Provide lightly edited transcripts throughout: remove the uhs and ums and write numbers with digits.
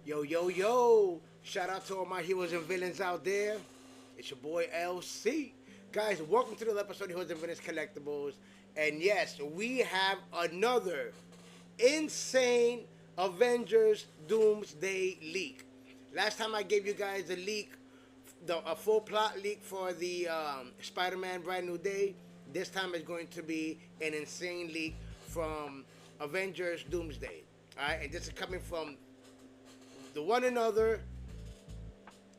Yo, yo, yo. Shout out to all my heroes and villains out there. It's your boy LC. Guys, welcome to the episode of Heroes and Villains Collectibles. And yes, we have another insane Avengers Doomsday leak. Last time I gave you guys a leak, a full plot leak for the Spider-Man Brand New Day. This time it's going to be an insane leak from Avengers Doomsday. Alright, and this is coming from the one another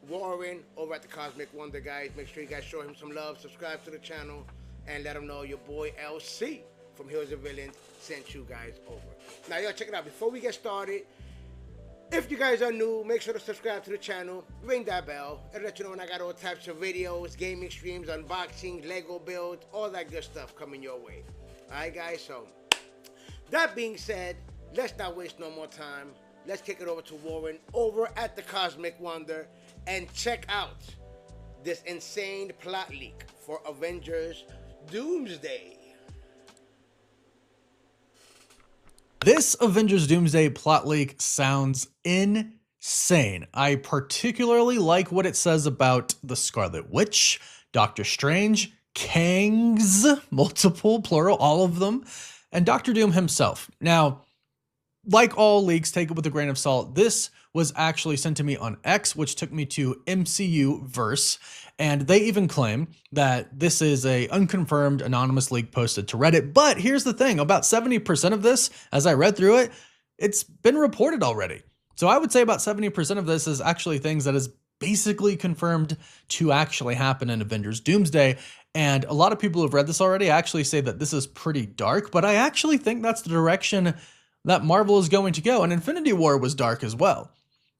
Warren over at the Cosmic Wonder, guys. Make sure you guys show him some love, subscribe to the channel, and let him know your boy LC from Heroes and Villains sent you guys over. Now, y'all, check it out. Before we get started, if you guys are new, make sure to subscribe to the channel, ring that bell, and let you know when I got all types of videos, gaming streams, unboxings, Lego builds, all that good stuff coming your way. Alright, guys, so that being said, let's not waste no more time. Let's kick it over to Warren over at the Cosmic Wonder and check out this insane plot leak for Avengers Doomsday. This Avengers Doomsday plot leak sounds insane. I particularly like what it says about the Scarlet Witch, Doctor Strange, Kangs, multiple, plural, all of them, and Doctor Doom himself. Now, like all leaks, take it with a grain of salt. This was actually sent to me on X, which took me to MCU Verse, and they even claim that this is a unconfirmed anonymous leak posted to Reddit. But here's the thing, about 70% of this, as I read through it, it's been reported already. So I would say about 70% of this is actually things that is basically confirmed to actually happen in Avengers Doomsday. And a lot of people who have read this already actually say that this is pretty dark, but I actually think that's the direction that Marvel is going to go. And Infinity War was dark as well.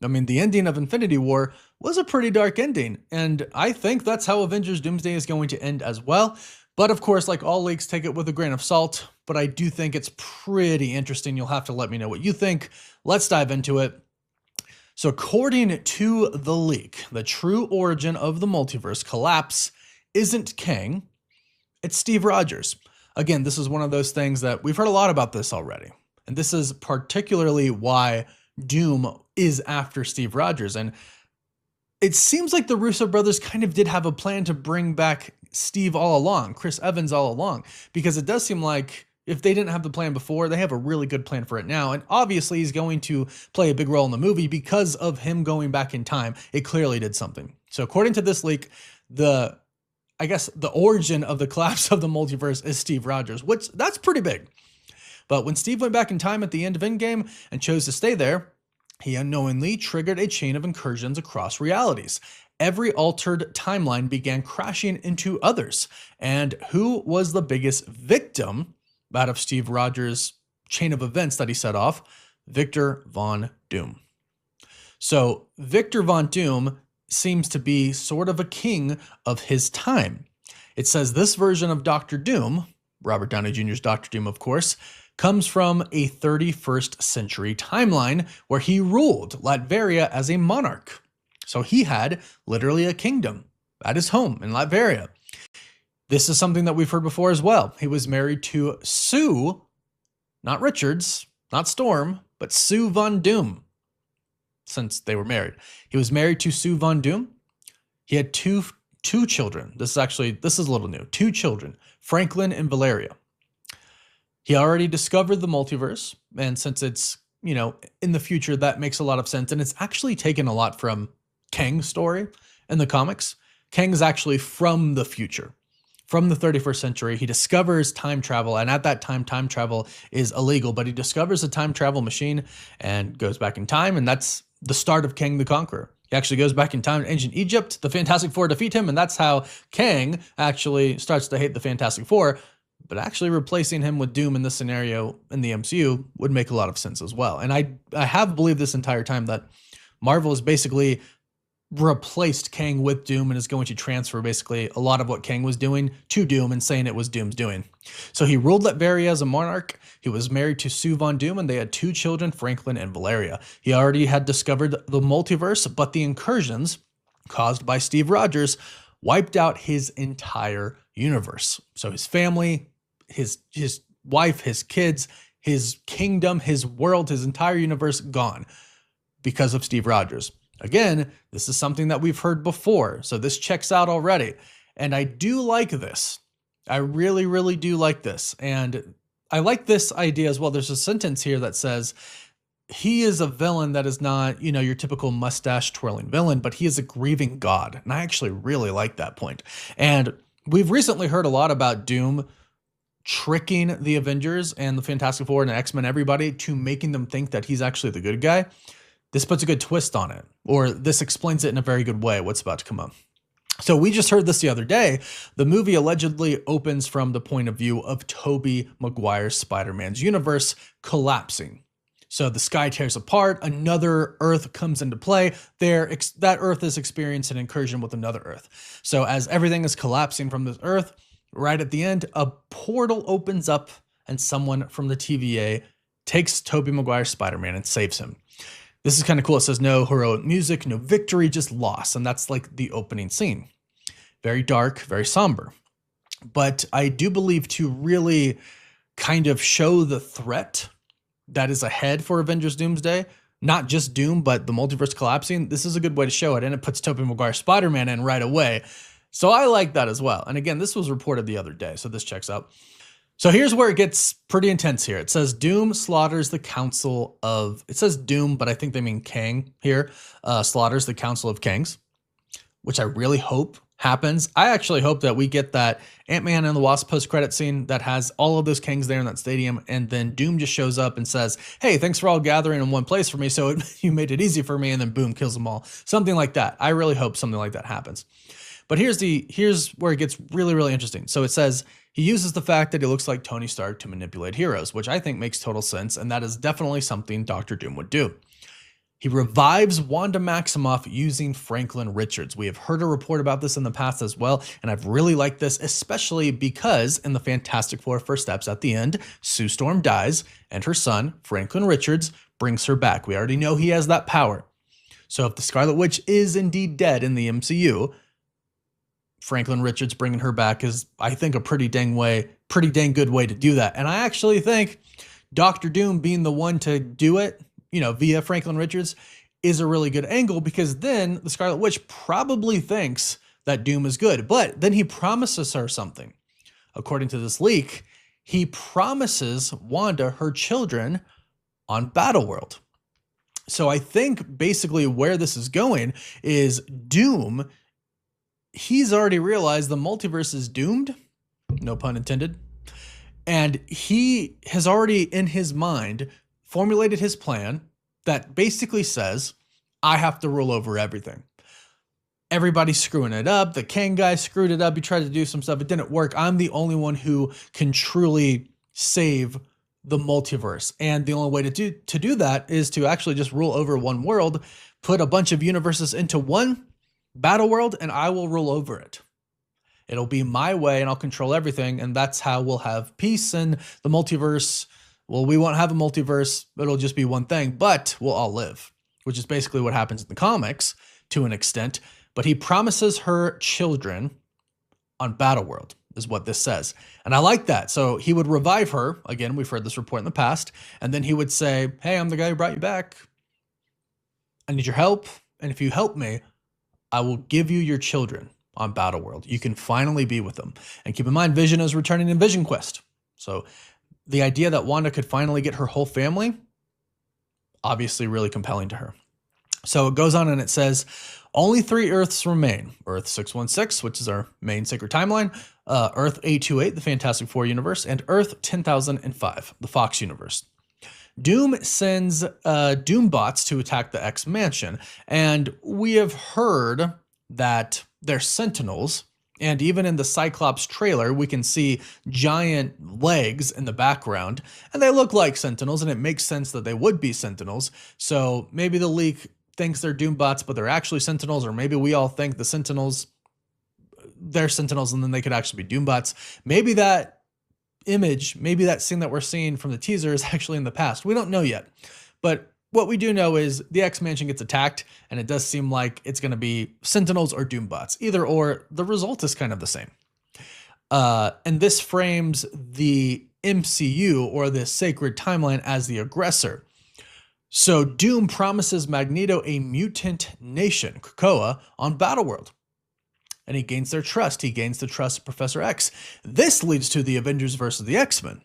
I mean, the ending of Infinity War was a pretty dark ending, and I think that's how Avengers Doomsday is going to end as well. But of course, like all leaks, take it with a grain of salt, but I do think it's pretty interesting. You'll have to let me know what you think. Let's dive into it. So according to the leak, the true origin of the multiverse collapse isn't Kang, it's Steve Rogers. Again, this is one of those things that we've heard a lot about this already. And this is particularly why Doom is after Steve Rogers. And it seems like the Russo brothers kind of did have a plan to bring back Steve all along, Chris Evans all along, because it does seem like if they didn't have the plan before, they have a really good plan for it now. And obviously he's going to play a big role in the movie because of him going back in time. It clearly did something. So according to this leak, the origin of the collapse of the multiverse is Steve Rogers, which that's pretty big. But when Steve went back in time at the end of Endgame and chose to stay there, he unknowingly triggered a chain of incursions across realities. Every altered timeline began crashing into others. And who was the biggest victim out of Steve Rogers' chain of events that he set off? Victor Von Doom. So Victor Von Doom seems to be sort of a king of his time. It says this version of Doctor Doom, Robert Downey Jr.'s Doctor Doom, of course, comes from a 31st century timeline where he ruled Latveria as a monarch. So he had literally a kingdom at his home in Latveria. This is something that we've heard before as well. He was married to Sue, not Richards, not Storm, but Sue Von Doom, since they were married. He was married to Sue Von Doom. He had two children. This is a little new. 2 children, Franklin and Valeria. He already discovered the multiverse, and since it's, in the future, that makes a lot of sense. And it's actually taken a lot from Kang's story in the comics. Kang is actually from the future, from the 31st century. He discovers time travel, and at that time, time travel is illegal, but he discovers a time travel machine and goes back in time, and that's the start of Kang the Conqueror. He actually goes back in time to ancient Egypt. The Fantastic Four defeat him, and that's how Kang actually starts to hate the Fantastic Four. But actually replacing him with Doom in this scenario in the MCU would make a lot of sense as well. And I have believed this entire time that Marvel has basically replaced Kang with Doom and is going to transfer basically a lot of what Kang was doing to Doom and saying it was Doom's doing. So he ruled Latveria as a monarch. He was married to Sue Von Doom, and they had 2 children, Franklin and Valeria. He already had discovered the multiverse, but the incursions caused by Steve Rogers wiped out his entire universe. So his family, his wife, his kids, his kingdom, his world, his entire universe gone. because of Steve Rogers. Again, this is something that we've heard before, so this checks out already. And I do like this. I really, really do like this. And I like this idea as well. There's a sentence here that says, he is a villain that is not, your typical mustache twirling villain, but he is a grieving god. And I actually really like that point. And we've recently heard a lot about Doom tricking the Avengers and the Fantastic Four and X-Men, everybody, to making them think that he's actually the good guy. This puts a good twist on it, or this explains it in a very good way, what's about to come up. So we just heard this the other day. The movie allegedly opens from the point of view of Tobey Maguire's Spider-Man's universe collapsing. So the sky tears apart, another Earth comes into play. That Earth is experiencing an incursion with another Earth. So as everything is collapsing from this Earth, right at the end, a portal opens up and someone from the TVA takes Tobey Maguire's Spider-Man and saves him. This is kind of cool. It says no heroic music, no victory, just loss. And that's like the opening scene. Very dark, very somber. But I do believe to really kind of show the threat that is ahead for Avengers Doomsday, not just Doom, but the multiverse collapsing, this is a good way to show it. And it puts Tobey Maguire's Spider-Man in right away. So I like that as well. And again, this was reported the other day, so this checks out. So here's where it gets pretty intense here. It says Doom slaughters the Council of... It says Doom, but I think they mean Kang here. Slaughters the Council of Kangs, which I really hope happens. I actually hope that we get that Ant-Man and the Wasp post-credit scene that has all of those Kangs there in that stadium, and then Doom just shows up and says, hey, thanks for all gathering in one place for me, so you made it easy for me, and then boom, kills them all. Something like that. I really hope something like that happens. But here's where it gets really, really interesting. So it says he uses the fact that he looks like Tony Stark to manipulate heroes, which I think makes total sense, and that is definitely something Dr. Doom would do. He revives Wanda Maximoff using Franklin Richards. We have heard a report about this in the past as well, and I've really liked this, especially because in the Fantastic Four First Steps at the end, Sue Storm dies, and her son, Franklin Richards, brings her back. We already know he has that power. So if the Scarlet Witch is indeed dead in the MCU, Franklin Richards bringing her back is, I think, a pretty dang good way to do that. And I actually think Dr. Doom being the one to do it, via Franklin Richards, is a really good angle, because then the Scarlet Witch probably thinks that Doom is good. But then he promises her something. According to this leak, he promises Wanda her children on Battleworld. So I think basically where this is going is Doom, he's already realized the multiverse is doomed, no pun intended, and he has already in his mind formulated his plan that basically says, I have to rule over everything. Everybody's screwing it up. The Kang guy screwed it up. He tried to do some stuff. It didn't work. I'm the only one who can truly save the multiverse. And the only way to do that is to actually just rule over one world, put a bunch of universes into one battle world, and I will rule over it. It'll be my way and I'll control everything. And that's how we'll have peace in the multiverse. Well, we won't have a multiverse. It'll just be one thing, but we'll all live, which is basically what happens in the comics to an extent. But he promises her children on Battleworld is what this says. And I like that. So he would revive her. Again, we've heard this report in the past. And then he would say, hey, I'm the guy who brought you back. I need your help. And if you help me, I will give you your children on Battleworld. You can finally be with them. And keep in mind, Vision is returning in Vision Quest. So the idea that Wanda could finally get her whole family, obviously really compelling to her. So it goes on and it says, only 3 Earths remain. Earth 616, which is our main sacred timeline, Earth 828, the Fantastic Four universe, and Earth 10,005, the Fox universe. Doom sends Doombots to attack the X Mansion, and we have heard that they're Sentinels, and even in the Cyclops trailer, we can see giant legs in the background, and they look like Sentinels, and it makes sense that they would be Sentinels. So maybe the leak thinks they're Doombots, but they're actually Sentinels, or maybe we all think the Sentinels, they're Sentinels, and then they could actually be Doombots. Maybe that image, maybe that scene that we're seeing from the teaser is actually in the past. We don't know yet, but what we do know is the X-Mansion gets attacked, and it does seem like it's going to be Sentinels or Doombots. Either or, the result is kind of the same. And this frames the MCU or the sacred timeline as the aggressor. So Doom promises Magneto a mutant nation, Krakoa, on Battleworld. And he gains their trust. He gains the trust of Professor X. This leads to the Avengers versus the X-Men,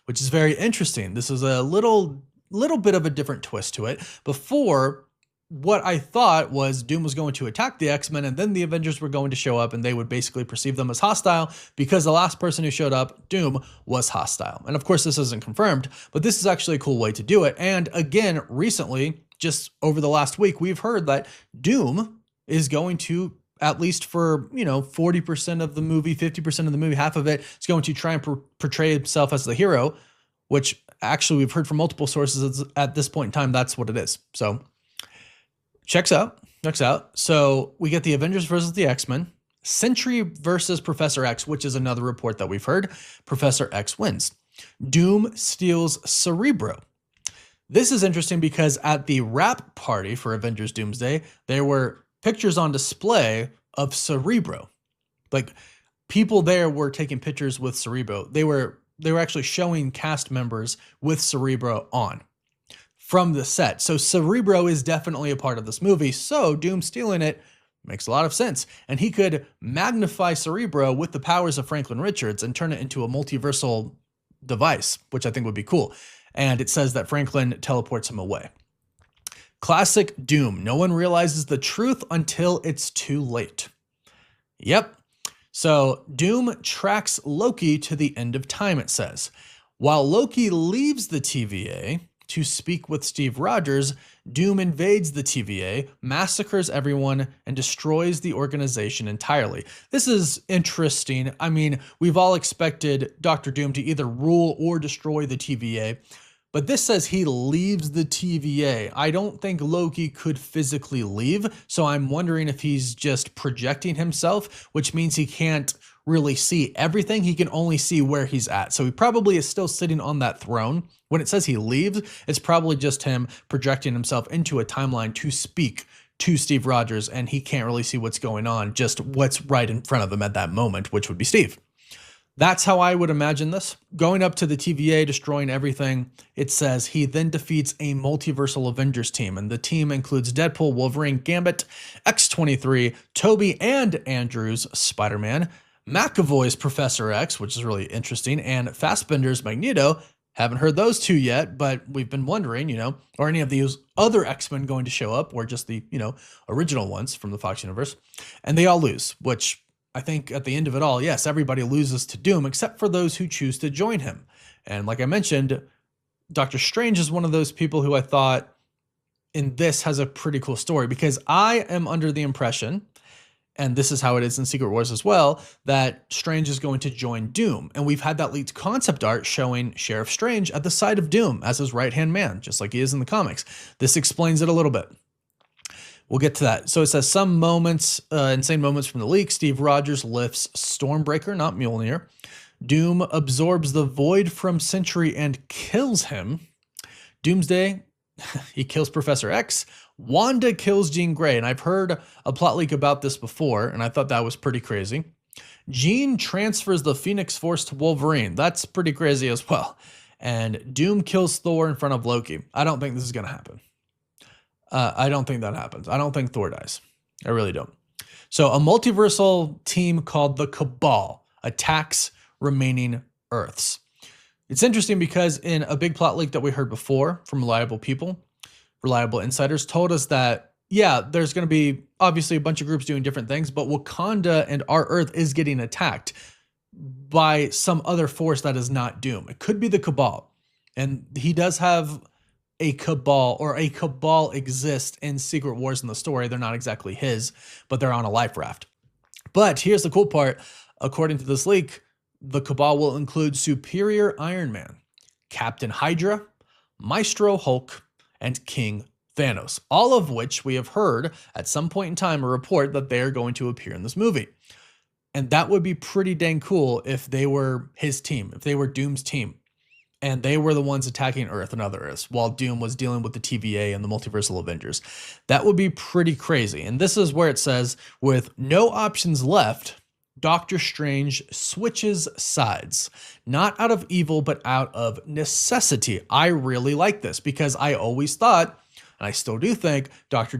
which is very interesting. This is a little bit of a different twist to it. Before, what I thought was Doom was going to attack the X-Men and then the Avengers were going to show up and they would basically perceive them as hostile because the last person who showed up, Doom, was hostile. And of course, this isn't confirmed, but this is actually a cool way to do it. And again, recently, just over the last week, we've heard that Doom is going to, at least for, 40% of the movie, 50% of the movie, half of it, is going to try and portray himself as the hero, which actually we've heard from multiple sources at this point in time, that's what it is. So checks out. So we get the Avengers versus the X-Men, Sentry versus Professor X, which is another report that we've heard. Professor X wins. Doom steals Cerebro. This is interesting because at the wrap party for Avengers Doomsday, there were pictures on display of Cerebro. Like, people there were taking pictures with Cerebro. They were actually showing cast members with Cerebro on from the set. So Cerebro is definitely a part of this movie. So Doom stealing it makes a lot of sense. And he could magnify Cerebro with the powers of Franklin Richards and turn it into a multiversal device, which I think would be cool. And it says that Franklin teleports him away. Classic Doom. No one realizes the truth until it's too late. Yep. So Doom tracks Loki to the end of time, it says. While Loki leaves the TVA to speak with Steve Rogers, Doom invades the TVA, massacres everyone, and destroys the organization entirely. This is interesting. I mean, we've all expected Dr. Doom to either rule or destroy the TVA, but this says he leaves the TVA. I don't think Loki could physically leave, so I'm wondering if he's just projecting himself, which means he can't really see everything. He can only see where he's at. So he probably is still sitting on that throne. When it says he leaves, it's probably just him projecting himself into a timeline to speak to Steve Rogers, and he can't really see what's going on, just what's right in front of him at that moment, which would be Steve. That's how I would imagine this. Going up to the TVA, destroying everything, it says he then defeats a multiversal Avengers team, and the team includes Deadpool, Wolverine, Gambit, X-23, Toby and Andrew's Spider-Man, McAvoy's Professor X, which is really interesting, and Fassbender's Magneto. Haven't heard those two yet, but we've been wondering, are any of these other X-Men going to show up, or just the, original ones from the Fox universe? And they all lose, which I think at the end of it all, yes, everybody loses to Doom, except for those who choose to join him. And like I mentioned, Doctor Strange is one of those people who I thought in this has a pretty cool story, because I am under the impression, and this is how it is in Secret Wars as well, that Strange is going to join Doom. And we've had that leaked concept art showing Sheriff Strange at the side of Doom as his right-hand man, just like he is in the comics. This explains it a little bit. We'll get to that. So it says some moments, insane moments from the leak. Steve Rogers lifts Stormbreaker, not Mjolnir. Doom absorbs the void from Sentry and kills him. Doomsday, he kills Professor X. Wanda kills Jean Grey, and I've heard a plot leak about this before, and I thought that was pretty crazy. Jean transfers the Phoenix Force to Wolverine. That's pretty crazy as well. And Doom kills Thor in front of Loki. I don't think this is going to happen. I don't think that happens. I don't think Thor dies. I really don't. So a multiversal team called the Cabal attacks remaining Earths. It's interesting because in a big plot leak that we heard before from reliable people, reliable insiders told us that, yeah, there's going to be obviously a bunch of groups doing different things, but Wakanda and our Earth is getting attacked by some other force that is not Doom. It could be the Cabal. And he does have a Cabal, or a Cabal exists in Secret Wars in the story. They're not exactly his, but they're on a life raft. But here's the cool part. According to this leak, the Cabal will include Superior Iron Man, Captain Hydra, Maestro Hulk, and King Thanos, all of which we have heard at some point in time a report that they are going to appear in this movie. And that would be pretty dang cool if they were his team, if they were Doom's team, and they were the ones attacking Earth and other Earths while Doom was dealing with the TVA and the Multiversal Avengers. That would be pretty crazy. And this is where it says, with no options left, Doctor Strange switches sides, not out of evil, but out of necessity. I really like this because I always thought, and I still do think, Doctor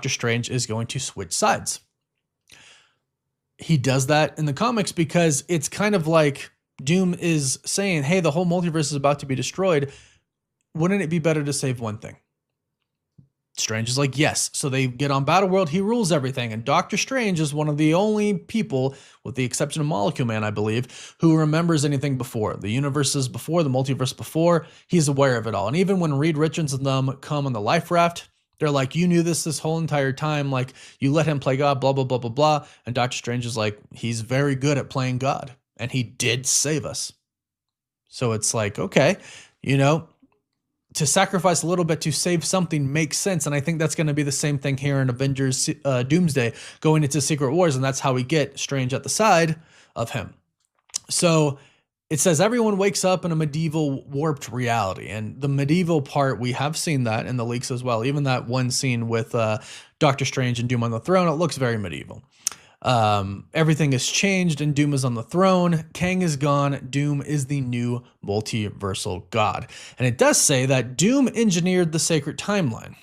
Strange is going to switch sides. He does that in the comics because it's kind of like Doom is saying, hey, the whole multiverse is about to be destroyed. Wouldn't it be better to save one thing? Strange is like, yes. So they get on Battleworld. He rules everything. And Doctor Strange is one of the only people, with the exception of Molecule Man, I believe, who remembers anything before. The universes before, the multiverse before, he's aware of it all. And even when Reed Richards and them come on the life raft, they're like, you knew this whole entire time. Like, you let him play God, blah, blah, blah, blah, blah. And Doctor Strange is like, he's very good at playing God. And he did save us. So it's like, okay, to sacrifice a little bit to save something makes sense. And I think that's going to be the same thing here in Avengers Doomsday going into Secret Wars. And that's how we get Strange at the side of him. So it says everyone wakes up in a medieval warped reality. And the medieval part, we have seen that in the leaks as well. Even that one scene with Doctor Strange and Doom on the throne, it looks very medieval. Everything has changed and Doom is on the throne. Kang is gone. Doom is the new multiversal god. And it does say that Doom engineered the sacred timeline.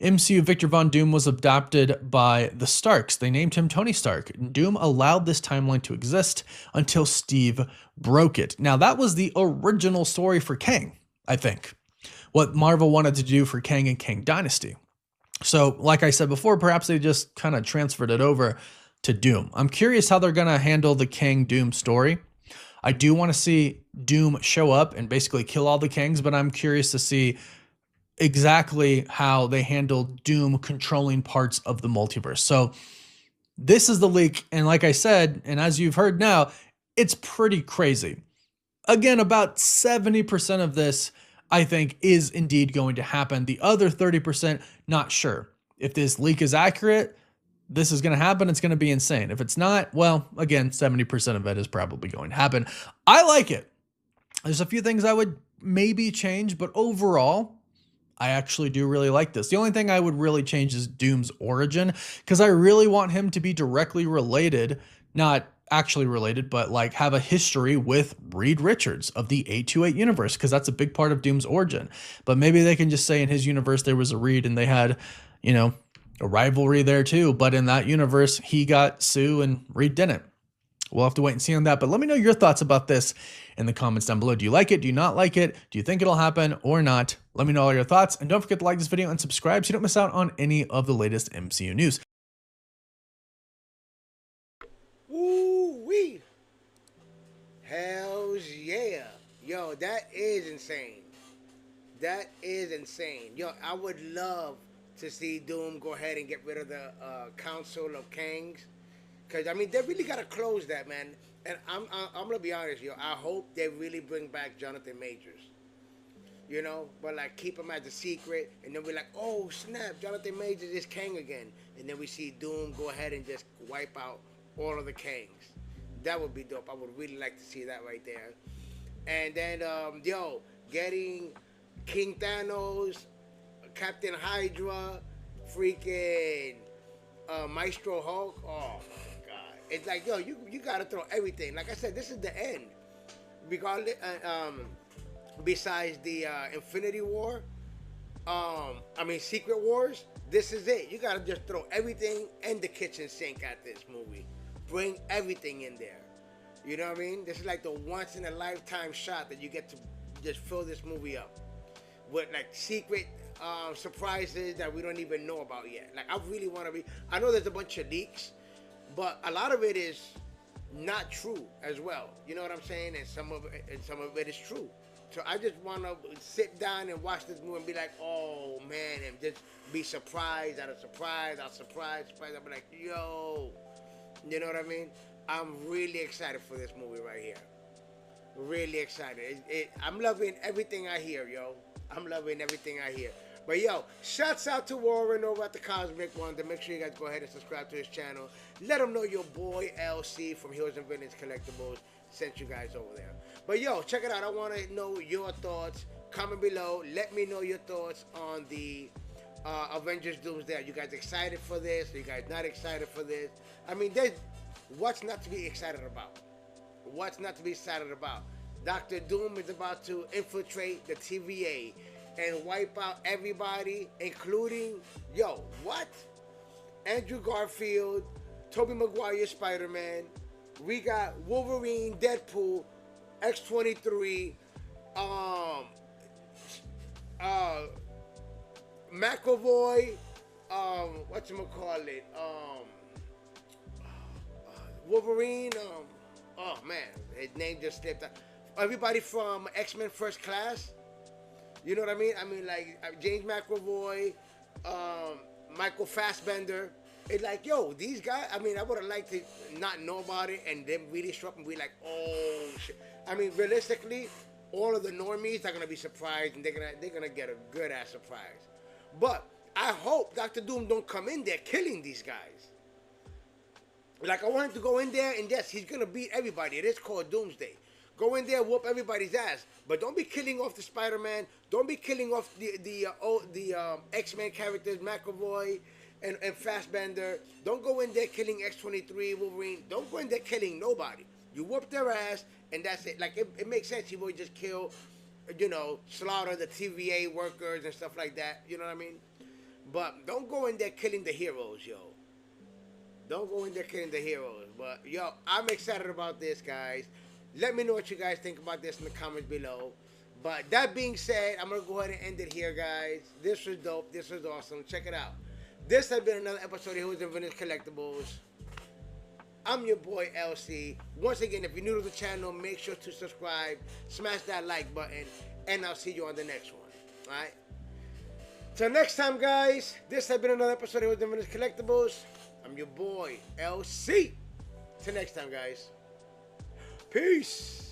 MCU Victor Von Doom was adopted by the Starks. They named him Tony Stark. Doom allowed this timeline to exist until Steve broke it. Now, that was the original story for Kang, I think. What Marvel wanted to do for Kang and Kang Dynasty. So, like I said before, perhaps they just kind of transferred it over to Doom. I'm curious how they're going to handle the Kang Doom story. I do want to see Doom show up and basically kill all the Kangs, but I'm curious to see exactly how they handle Doom controlling parts of the multiverse. So this is the leak. And like I said, and as you've heard now, it's pretty crazy. Again, about 70% of this, I think, is indeed going to happen. The other 30%, not sure. If this leak is accurate, this is going to happen. It's going to be insane. If it's not, well, again, 70% of it is probably going to happen. I like it. There's a few things I would maybe change, but overall, I actually do really like this. The only thing I would really change is Doom's origin, because I really want him to be directly related, not actually related, but like have a history with Reed Richards of the 828 universe, because that's a big part of Doom's origin. But maybe they can just say in his universe there was a Reed and they had, a rivalry there too. But in that universe, he got Sue and Reed didn't. We'll have to wait and see on that. But let me know your thoughts about this in the comments down below. Do you like it? Do you not like it? Do you think it'll happen or not? Let me know all your thoughts. And don't forget to like this video and subscribe so you don't miss out on any of the latest MCU news. Woo-wee. Hells yeah. Yo, that is insane. That is insane. Yo, I would love to see Doom go ahead and get rid of the Council of Kangs. Because, I mean, they really got to close that, man. And I'm going to be honest, yo. I hope they really bring back Jonathan Majors. But, like, keep him as a secret. And then we're like, oh, snap, Jonathan Majors is Kang again. And then we see Doom go ahead and just wipe out all of the Kangs. That would be dope. I would really like to see that right there. And then, getting King Thanos, Captain Hydra, freaking Maestro Hulk. Oh my God! It's like, yo, you gotta throw everything. Like I said, this is the end. Regardless, besides the Infinity War, Secret Wars. This is it. You gotta just throw everything in the kitchen sink at this movie. Bring everything in there. You know what I mean? This is like the once in a lifetime shot that you get to just fill this movie up with like secret surprises that we don't even know about yet. Like, I really want to be. I know there's a bunch of leaks, but a lot of it is not true as well. You know what I'm saying? And some of it is true. So I just want to sit down and watch this movie and be like, oh man, and just be surprised out of surprise, I'll be like, yo, you know what I mean? I'm really excited for this movie right here. Really excited. I'm loving everything I hear, yo. I'm loving everything I hear. But yo, shouts out to Warren over at the Cosmic Wonder. Make sure you guys go ahead and subscribe to his channel. Let him know your boy LC from Heroes and Villains Collectibles sent you guys over there. But yo, check it out. I want to know your thoughts. Comment below. Let me know your thoughts on the Avengers Doomsday. Are you guys excited for this? Are you guys not excited for this? I mean, what's not to be excited about? What's not to be excited about? Dr. Doom is about to infiltrate the TVA and wipe out everybody, including, what? Andrew Garfield, Tobey Maguire Spider-Man. We got Wolverine, Deadpool, X-23, McAvoy, whatchamacallit, Wolverine, oh man, his name just slipped out. Everybody from X-Men First Class, you know what I mean? I mean, like, James McAvoy, Michael Fassbender. It's like, these guys, I mean, I would have liked to not know about it and then really struck and be like, oh, shit. I mean, realistically, all of the normies are going to be surprised and they're gonna get a good-ass surprise. But I hope Dr. Doom don't come in there killing these guys. Like, I want him to go in there and yes, he's going to beat everybody. It is called Doomsday. Go in there, whoop everybody's ass. But don't be killing off the Spider-Man. Don't be killing off the X-Men characters, McAvoy and Fassbender. Don't go in there killing X-23, Wolverine. Don't go in there killing nobody. You whoop their ass, and that's it. Like, it makes sense. You would just kill, slaughter the TVA workers and stuff like that. You know what I mean? But don't go in there killing the heroes, Don't go in there killing the heroes. But, I'm excited about this, guys. Let me know what you guys think about this in the comments below. But that being said, I'm going to go ahead and end it here, guys. This was dope. This was awesome. Check it out. This has been another episode of Heroes and Villains Collectibles. I'm your boy, LC. Once again, if you're new to the channel, make sure to subscribe. Smash that like button. And I'll see you on the next one. Alright? Till next time, guys. This has been another episode of Heroes and Villains Collectibles. I'm your boy, LC. Till next time, guys. Peace.